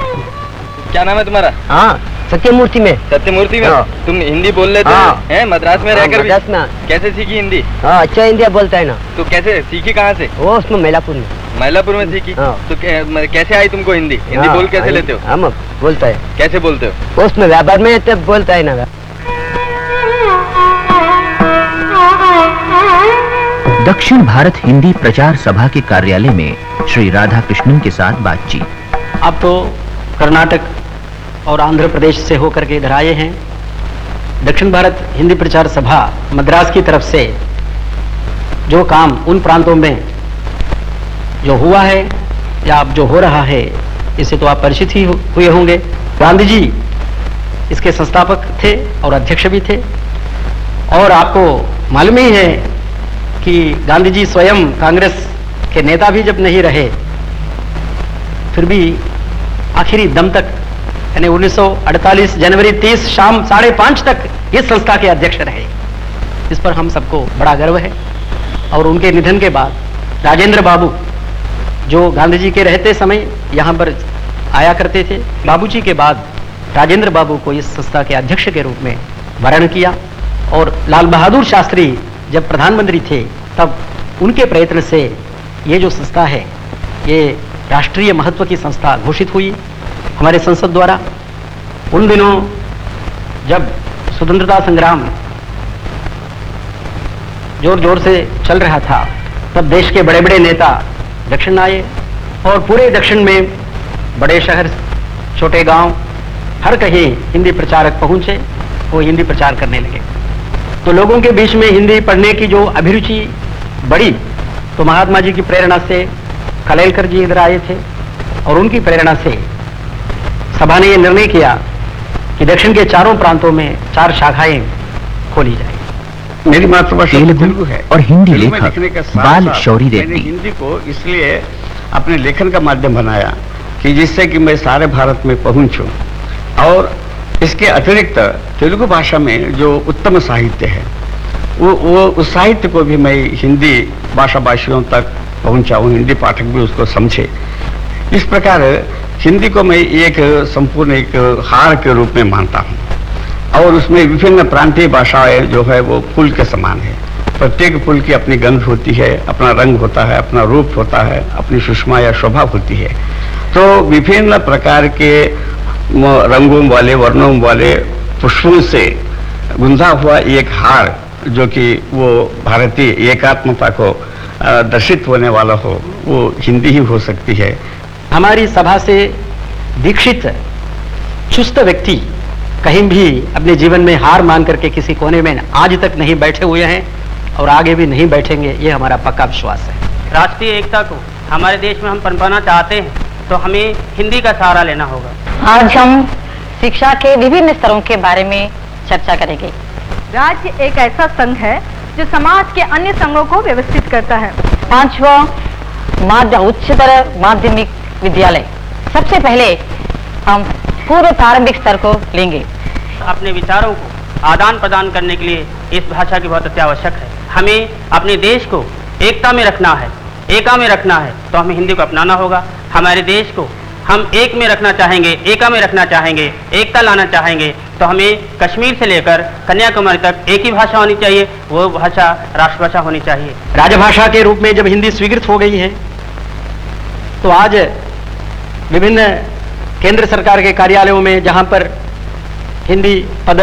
क्या नाम है तुम्हारा? हाँ, सत्यमूर्ति में। सत्यमूर्ति में? हाँ। तुम हिंदी बोल लेते हैं मद्रास में रहकर भी? मद्रास में। कैसे सीखी हिंदी? हाँ, अच्छा हिंदी बोलता है ना। तो कैसे सीखी, कहाँ से? वो उसमें मैलापुर में। मैलापुर में सीखी? हाँ। तो कैसे आई तुमको हिंदी? हिंदी बोल कैसे लेते हो? हम बोलता है। कैसे बोलते हो? उसमें व्यापार में तब बोलता है ना। दक्षिण भारत हिंदी प्रचार सभा के कार्यालय में श्री राधा कृष्णन के साथ बातचीत। अब तो कर्नाटक और आंध्र प्रदेश से होकर के इधर आए हैं। दक्षिण भारत हिंदी प्रचार सभा मद्रास की तरफ से जो काम उन प्रांतों में जो हुआ है या अब जो हो रहा है, इससे तो आप परिचित ही हुए होंगे। गांधी जी इसके संस्थापक थे और अध्यक्ष भी थे, और आपको मालूम ही है कि गांधी जी स्वयं कांग्रेस के नेता भी जब नहीं रहे, फिर भी आखिरी दम तक, यानी 1948 जनवरी 30 शाम 5:30 तक इस संस्था के अध्यक्ष रहे। इस पर हम सबको बड़ा गर्व है। और उनके निधन के बाद राजेंद्र बाबू, जो गांधी जी के रहते समय यहाँ पर आया करते थे, बाबूजी के बाद राजेंद्र बाबू को इस संस्था के अध्यक्ष के रूप में वर्ण किया। और लाल बहादुर शास्त्री जब प्रधानमंत्री थे, तब उनके प्रयत्न से ये जो संस्था है, ये राष्ट्रीय महत्व की संस्था घोषित हुई हमारे संसद द्वारा। उन दिनों जब स्वतंत्रता संग्राम जोर जोर से चल रहा था, तब देश के बड़े बड़े नेता दक्षिण आए और पूरे दक्षिण में बड़े शहर, छोटे गांव, हर कहीं हिंदी प्रचारक पहुंचे, वो हिंदी प्रचार करने लगे। तो लोगों के बीच में हिंदी पढ़ने की जो अभिरुचि बढ़ी, तो महात्मा जी की प्रेरणा से खलेलकर जी इधर आए थे और उनकी प्रेरणा से सभा ने यह निर्णय किया कि दक्षिण के चारों प्रांतों में 4 शाखाएं खोली जाए। मेरी मातृभाषा तेलुगु है और हिंदी तेलुगु में लेखक लिखने के साथ बाल साथ शौरी मैंने रेड्डी हिंदी को इसलिए अपने लेखन का माध्यम बनाया कि जिससे कि मैं सारे भारत में पहुंचूं, और इसके अतिरिक्त तेलुगु भाषा में जो उत्तम साहित्य है वो उस साहित्य को भी मैं हिंदी भाषा भाषियों तक पहुंचाऊं, हिंदी पाठक भी उसको समझे। इस प्रकार हिंदी को मैं एक संपूर्ण एक हार के रूप में मानता हूं, और उसमें विभिन्न प्रांतीय भाषाएं जो है वो फूल के समान है। प्रत्येक फूल की अपनी गंध होती है, अपना रंग होता है, अपना रूप होता है, अपनी सुषमा या शोभा होती है। तो विभिन्न प्रकार के रंगों वाले, वर्णों वाले पुष्पों से गुंजा हुआ एक हार, जो कि वो भारतीय एकात्मता को दर्शित होने वाला हो, वो हिंदी ही हो सकती है। हमारी सभा से दीक्षित चुस्त व्यक्ति कहीं भी अपने जीवन में हार मान करके किसी कोने में आज तक नहीं बैठे हुए हैं और आगे भी नहीं बैठेंगे, ये हमारा पक्का विश्वास है। राष्ट्रीय एकता को हमारे देश में हम पनपाना चाहते हैं तो हमें हिंदी का सहारा लेना होगा। आज हम शिक्षा के विभिन्न स्तरों के बारे में चर्चा करेंगे। राज्य एक ऐसा संघ है जो समाज के अन्य संघों को व्यवस्थित करता है। 5वां उच्चतर माध्यमिक विद्यालय। सबसे पहले हम पूर्व प्रारंभिक स्तर को लेंगे। अपने विचारों को आदान प्रदान करने के लिए इस भाषा की बहुत अत्यावश्यक है। हमें अपने देश को एकता में रखना है, एका में रखना है, तो हमें हिंदी को अपनाना होगा। हमारे देश को हम एक में रखना चाहेंगे, एका में रखना चाहेंगे, एकता लाना चाहेंगे, तो हमें कश्मीर से लेकर कन्याकुमारी तक एक ही भाषा होनी चाहिए, वो भाषा राष्ट्रभाषा होनी चाहिए। राजभाषा के रूप में जब हिंदी स्वीकृत हो गई है, तो आज विभिन्न केंद्र सरकार के कार्यालयों में जहां पर हिंदी पद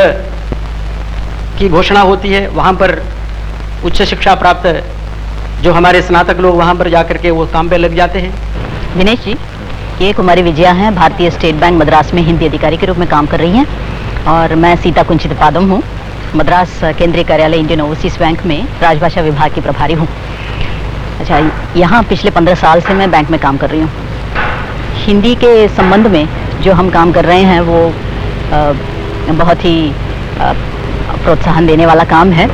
की घोषणा होती है, वहां पर उच्च शिक्षा प्राप्त जो हमारे स्नातक लोग वहां पर जाकर के वो काम पे लग जाते हैं। दिनेश जी, ये कुमारी विजया हैं, भारतीय स्टेट बैंक मद्रास में हिंदी अधिकारी के रूप में काम कर रही हैं, और मैं सीता कुंचित पादम हूँ, मद्रास केंद्रीय कार्यालय इंडियन ओवरसीज बैंक में राजभाषा विभाग की प्रभारी हूँ। अच्छा, यहाँ पिछले 15 साल से मैं बैंक में काम कर रही हूँ। हिंदी के संबंध में जो हम काम कर रहे हैं वो बहुत ही प्रोत्साहन देने वाला काम है,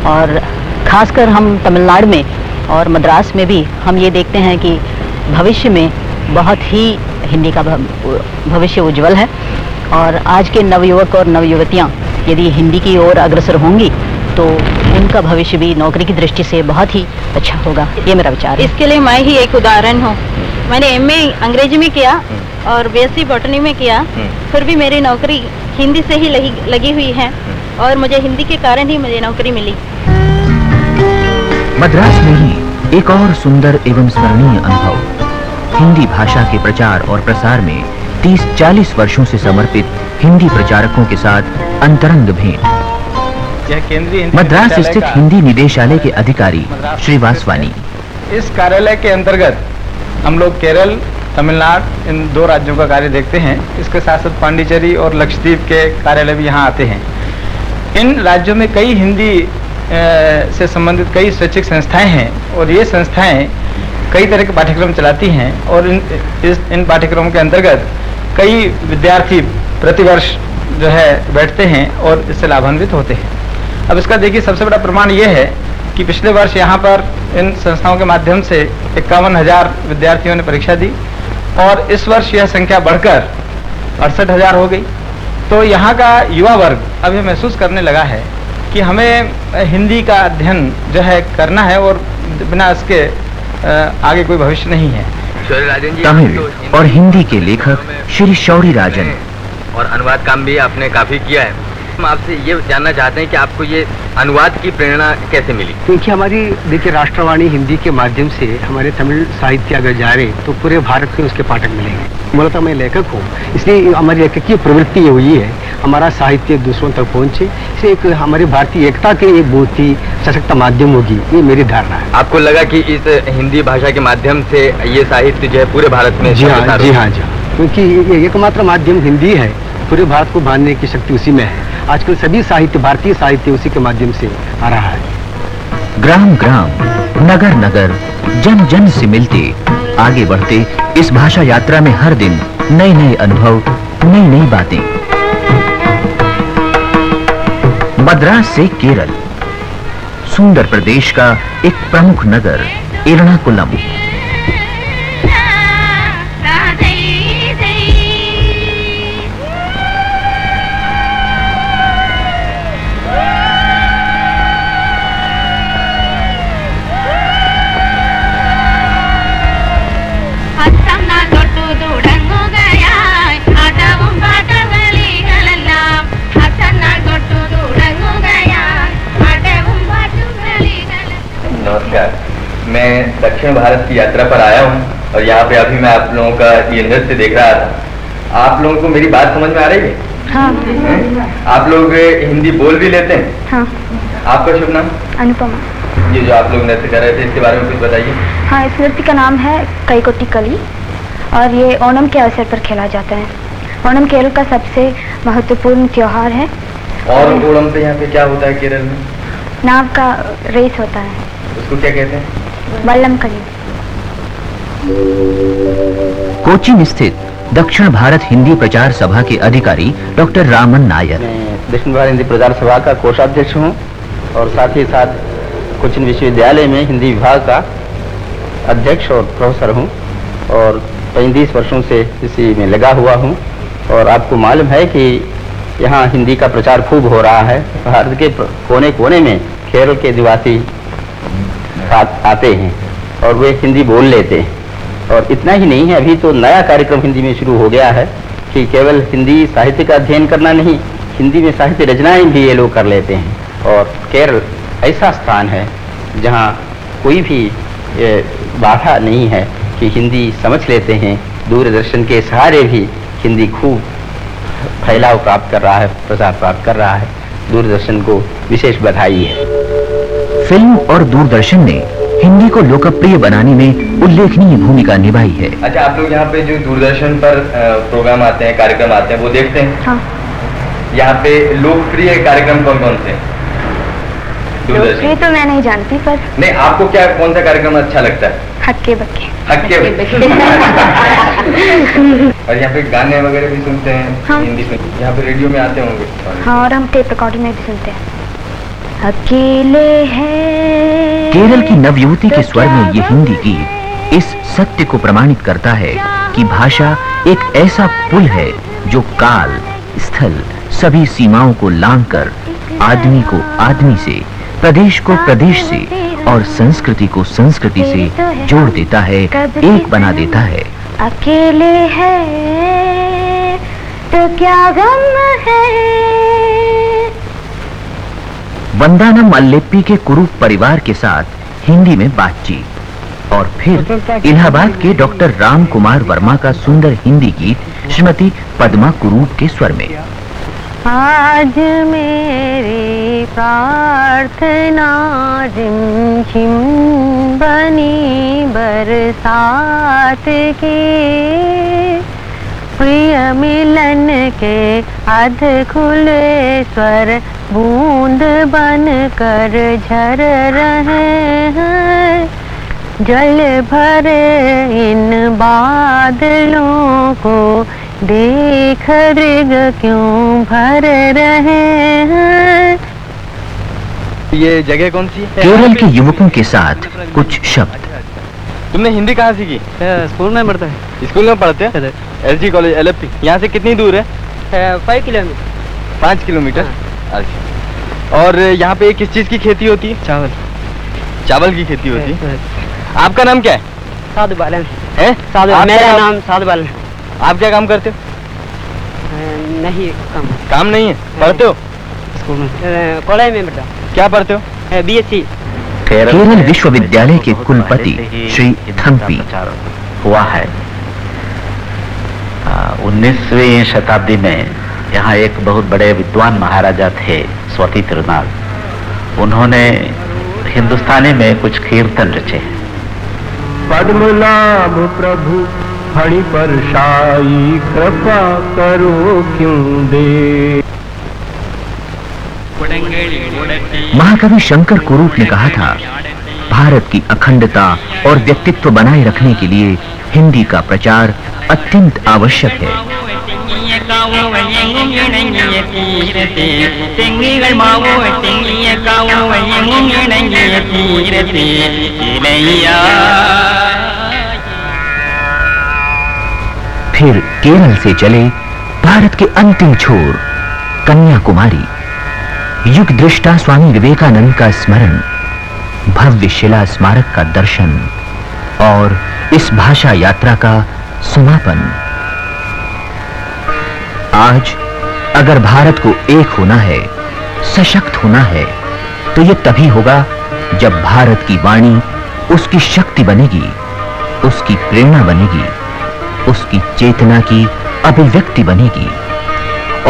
और खासकर हम तमिलनाडु में और मद्रास में भी हम ये देखते हैं कि भविष्य में बहुत ही हिंदी का भविष्य उज्जवल है, और आज के नवयुवक और नवयुवतियाँ यदि हिंदी की ओर अग्रसर होंगी तो उनका भविष्य भी नौकरी की दृष्टि से बहुत ही अच्छा होगा, ये मेरा विचार है। इसके लिए मैं ही एक उदाहरण हूँ। मैंने MA अंग्रेजी में किया और BSc बॉटनी में किया, फिर भी मेरी नौकरी हिंदी से ही लगी हुई है, और मुझे हिंदी के कारण ही मुझे नौकरी मिली। मद्रास में ही एक और सुंदर एवं स्मरणीय अनुभव, हिंदी भाषा के प्रचार और प्रसार में 30-40 वर्षों से समर्पित हिंदी प्रचारकों के साथ अंतरंग भेंट। यह केंद्रीय हिंदी मद्रास विद्यालय स्थित का हिंदी निदेशालय के अधिकारी श्री वासवानी। इस कार्यालय के अंतर्गत हम लोग केरल, तमिलनाडु, इन 2 राज्यों का कार्य देखते हैं। इसके साथ साथ पांडिचेरी और लक्षद्वीप के कार्यालय भी यहाँ आते हैं। इन राज्यों में कई हिंदी से संबंधित कई स्वैच्छिक संस्थाएं हैं, और ये संस्थाएं कई तरह के पाठ्यक्रम चलाती हैं, और इन पाठ्यक्रमों के अंतर्गत कई विद्यार्थी प्रतिवर्ष जो है बैठते हैं और इससे लाभान्वित होते हैं। अब इसका देखिए सबसे बड़ा प्रमाण ये है कि पिछले वर्ष यहाँ पर इन संस्थाओं के माध्यम से 51,000 विद्यार्थियों ने परीक्षा दी, और इस वर्ष यह संख्या बढ़कर 68,000 हो गई। तो यहाँ का युवा वर्ग अब ये महसूस करने लगा है कि हमें हिंदी का अध्ययन जो है करना है, और बिना इसके आगे कोई भविष्य नहीं है। तमिल और हिंदी के लेखक श्री शौरी राजन। और अनुवाद काम भी आपने काफी किया है। हम आपसे ये जानना चाहते हैं कि आपको ये अनुवाद की प्रेरणा कैसे मिली? क्योंकि हमारी देखिए राष्ट्रवाणी हिंदी के माध्यम से हमारे तमिल साहित्य अगर जा रहे तो पूरे भारत में उसके पाठक मिलेंगे। मूलतः मैं लेखक हूँ, इसलिए हमारी लेखकीय प्रवृत्ति ये हुई है हमारा साहित्य दूसरों तक पहुँचे, से एक हमारी भारतीय एकता के एक बहुत ही सशक्त माध्यम होगी, ये मेरी धारणा है। आपको लगा कि इस हिंदी भाषा के माध्यम से ये साहित्य जो है पूरे भारत में जी हाँ जी हाँ जी हाँ, क्योंकि ये एकमात्र माध्यम हिंदी है, पूरे भारत को बांधने की शक्ति उसी में है। आजकल सभी साहित्य, भारतीय साहित्य उसी के माध्यम से आ रहा है। ग्राम ग्राम, नगर नगर, जन जन से मिलते, आगे बढ़ते इस भाषा यात्रा में हर दिन नए नए अनुभव, नई नई बातें। मद्रास से केरल, सुंदर प्रदेश का एक प्रमुख नगर एर्नाकुलम। नमस्कार, मैं दक्षिण भारत की यात्रा पर आया हूँ और यहाँ पे अभी मैं आप लोगों का ये नृत्य देख रहा था। आप लोगों को मेरी बात समझ में आ रही है? हाँ। आप लोग हिंदी बोल भी लेते हैं? हाँ। आपका शुभ नाम? अनुपमा। ये जो आप लोग नृत्य कर रहे थे, इसके बारे में कुछ बताइए। हाँ, इस नृत्य का नाम है कैकोटी कली और ये ओणम के अवसर पर खेला जाता है। ओणम केरल का सबसे महत्वपूर्ण त्योहार है। और ओणम पे यहाँ पे क्या होता है केरल में? नाव का रेस होता है, उसको क्या कहते हैं? वल्लम कली। कोचीन स्थित दक्षिण भारत हिंदी प्रचार सभा के अधिकारी डॉक्टर रामन नायर। मैं दक्षिण भारत हिंदी प्रचार सभा का कोषाध्यक्ष हूँ और साथ ही साथ कोचीन विश्वविद्यालय में हिंदी विभाग का अध्यक्ष और प्रोफेसर हूँ और 35 वर्षों से इसी में लगा हुआ हूँ। और आपको मालूम है कि यहाँ हिंदी का प्रचार खूब हो रहा है। भारत के कोने कोने में केरल के निवासी आते हैं और वे हिंदी बोल लेते हैं। और इतना ही नहीं है, अभी तो नया कार्यक्रम हिंदी में शुरू हो गया है कि केवल हिंदी साहित्य का अध्ययन करना नहीं, हिंदी में साहित्य रचनाएं भी ये लोग कर लेते हैं। और केरल ऐसा स्थान है जहाँ कोई भी बाधा नहीं है कि हिंदी समझ लेते हैं। दूरदर्शन के सहारे भी हिंदी खूब फैलाव प्राप्त कर रहा है, प्रसार प्राप्त कर रहा है। दूरदर्शन को विशेष बधाई है। फिल्म और दूरदर्शन ने हिंदी को लोकप्रिय बनाने में उल्लेखनीय भूमिका निभाई है। अच्छा, आप लोग यहाँ पे जो दूरदर्शन पर प्रोग्राम आते हैं, कार्यक्रम आते हैं, वो देखते हैं? हाँ। यहाँ पे लोकप्रिय कार्यक्रम कौन कौन से? लोकप्रिय तो मैं नहीं जानती, पर नहीं, आपको क्या कौन सा कार्यक्रम अच्छा लगता है? हक्के बक्के। हक्के बक्के। और यहाँ पे गाने वगैरह भी सुनते हैं? हाँ। हिंदी में यहाँ पे रेडियो में आते होंगे? हाँ, और हम टेप रिकॉर्डिंग में भी सुनते हैं। अकेले हैं। केरल की नवयुवती के स्वर में ये हिंदी गीत इस सत्य को प्रमाणित करता है कि भाषा एक ऐसा पुल है जो काल, स्थल, सभी सीमाओं को लांघकर आदमी को आदमी से, प्रदेश को प्रदेश से और संस्कृति को संस्कृति से जोड़ देता है, एक बना देता है। अकेले हैं तो क्या गम है। वंदानम अल्लेप्पी के कुरूप परिवार के साथ हिंदी में बातचीत और फिर इलाहाबाद के डॉक्टर राम कुमार वर्मा का सुंदर हिंदी गीत श्रीमती पद्मा कुरूप के स्वर में। आज मेरी प्रार्थना रिमझिम बनी बरसात की, प्रिय मिलन के अध खुले स्वर बूंद बन कर झर रहे हैं। जल भरे इन बादलों को देख रिग क्यों भर रहे हैं। ये जगह कौन सी है? केरल के युवकों के साथ कुछ शब्द। तुमने हिंदी कहाँ सीखी? स्कूल में पढ़ता है। स्कूल में पढ़ते हैं? LG college LFP. यहाँ से कितनी दूर है? 5 किलोमीटर। 5 किलोमीटर। अच्छा। और यहाँ पे किस चीज की खेती होती है? चावल। चावल की खेती होती है। आपका नाम क्या है? साधु बालन है? मेरा नाम साधु बालन। आप क्या काम करते हो? नहीं, काम नहीं है। पढ़ते हो? स्कूल में कॉलेज में पढ़ता। क्या पढ़ते हो? बीएससी। केरल विश्वविद्यालय के कुलपति श्री थम्पी हुआ है। 19वीं शताब्दी में यहाँ एक बहुत बड़े विद्वान महाराजा थे स्वती तिरुनाल। उन्होंने हिंदुस्तानी में कुछ कीर्तन रचे। पद्मनाभ प्रभु फणि पर शाई, कृपा करो क्यों दे। महाकवि शंकर कुरूप ने कहा था, भारत की अखंडता और व्यक्तित्व बनाए रखने के लिए हिंदी का प्रचार अत्यंत आवश्यक है। फिर केरल से चले भारत के अंतिम छोर कन्याकुमारी, युग दृष्टा स्वामी विवेकानंद का स्मरण, भव्य शिला स्मारक का दर्शन और इस भाषा यात्रा का समापन। आज अगर भारत को एक होना है, सशक्त होना है, तो यह तभी होगा जब भारत की वाणी उसकी शक्ति बनेगी, उसकी प्रेरणा बनेगी, उसकी चेतना की अभिव्यक्ति बनेगी,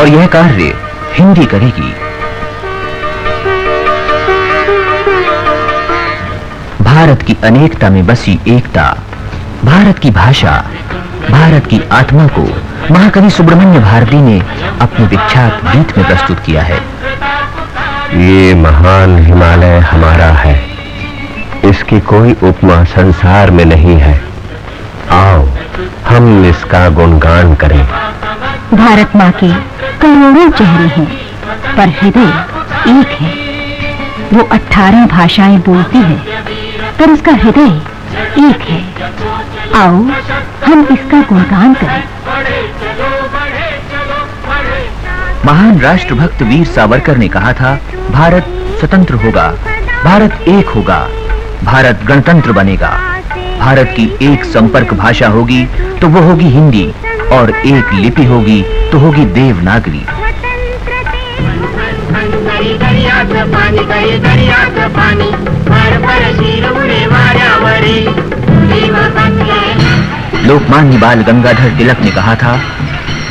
और यह कार्य हिंदी करेगी। भारत की अनेकता में बसी एकता, भारत की भाषा, भारत की आत्मा को महाकवि सुब्रमण्य भारती ने अपने विख्यात गीत में प्रस्तुत किया है। ये महान हिमालय हमारा है, इसकी कोई उपमा संसार में नहीं है। आओ हम इसका गुणगान करें। भारत माँ के करोड़ों चेहरे हैं, पर हृदय एक है। वो 18 भाषाएं बोलती है, पर उसका हृदय एक है। आओ हम इसका गुणगान करें। महान राष्ट्रभक्त वीर सावरकर ने कहा था, भारत स्वतंत्र होगा, भारत एक होगा, भारत गणतंत्र बनेगा। भारत की एक संपर्क भाषा होगी तो वो होगी हिंदी, और एक लिपि होगी तो होगी देवनागरी। लोकमान्य बाल गंगाधर तिलक ने कहा था,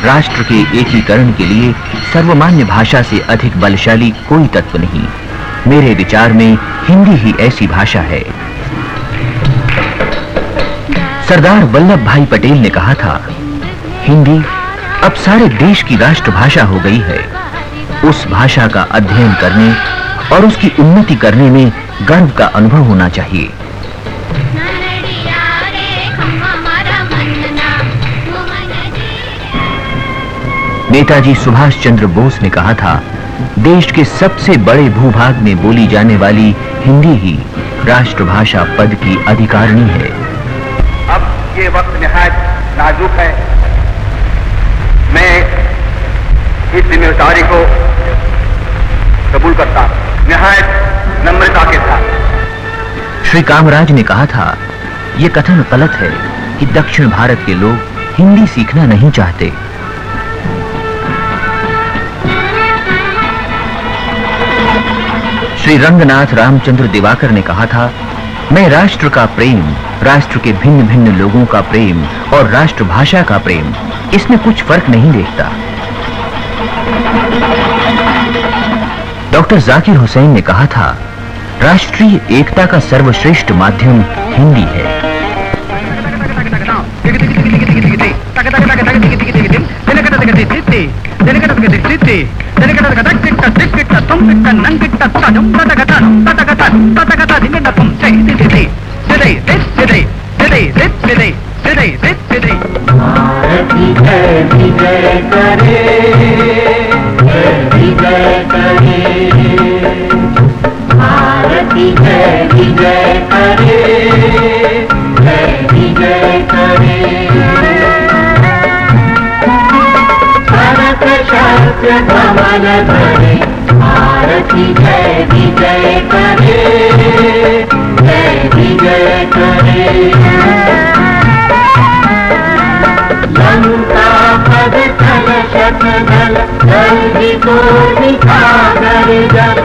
राष्ट्र के एकीकरण के लिए सर्वमान्य भाषा से अधिक बलशाली कोई तत्व नहीं। मेरे विचार में हिंदी ही ऐसी भाषा है। सरदार वल्लभ भाई पटेल ने कहा था, हिंदी अब सारे देश की राष्ट्रभाषा हो गई है। उस भाषा का अध्ययन करने और उसकी उन्नति करने में गर्व का अनुभव होना चाहिए। नेताजी सुभाष चंद्र बोस ने कहा था, देश के सबसे बड़े भूभाग में बोली जाने वाली हिंदी ही राष्ट्रभाषा पद की अधिकारिणी है। अब ये वक्त निहायत नाजुक है। मैं इस जिम्मेदारी को कबूल करता हूं, निहायत नम्रता के साथ। श्री कामराज ने कहा था, यह कथन गलत है कि दक्षिण भारत के लोग हिंदी सीखना नहीं चाहते। श्री रंगनाथ रामचंद्र दिवाकर ने कहा था, मैं राष्ट्र का प्रेम, राष्ट्र के भिन्न भिन्न लोगों का प्रेम और राष्ट्रभाषा का प्रेम, इसमें कुछ फर्क नहीं देखता। डॉक्टर जाकिर हुसैन ने कहा था, राष्ट्रीय एकता का सर्वश्रेष्ठ माध्यम हिंदी है। भारती जय विजय करे, जय विजय करे। लंका पद तल शत दल, दल को दिखा कर जल